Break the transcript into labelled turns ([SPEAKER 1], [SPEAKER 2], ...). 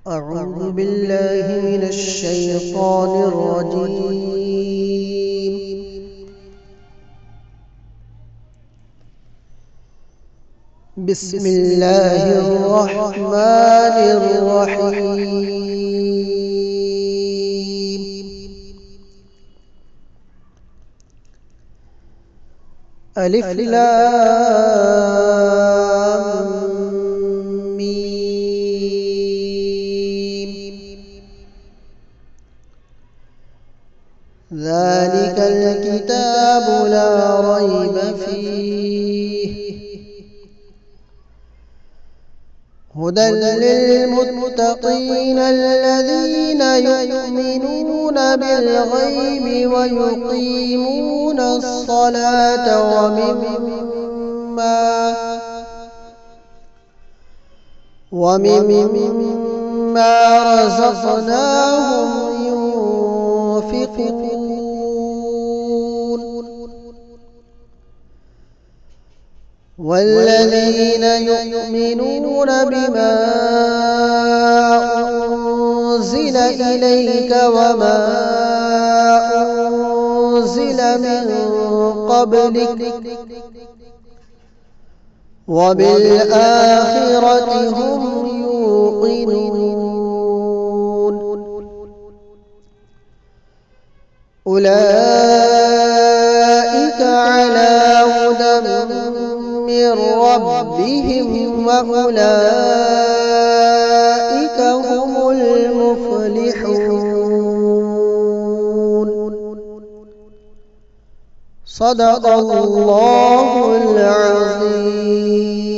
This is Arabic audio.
[SPEAKER 1] أعوذ بالله من الشيطان الرجيم. بسم الله الرحمن الرحيم. ألف لام ميم. ذلك الكتاب لا ريب فيه هدى للمتقين الذين يؤمنون بالغيب ويقيمون الصلاة ومما رزقناهم ينفقون. والذين يؤمنون بما أنزل إليك وما أنزل من قبلك وبالآخرة هم يوقنون. أولئك على هدى من ربهم وأولئك هم المفلحون. صدق الله العظيم.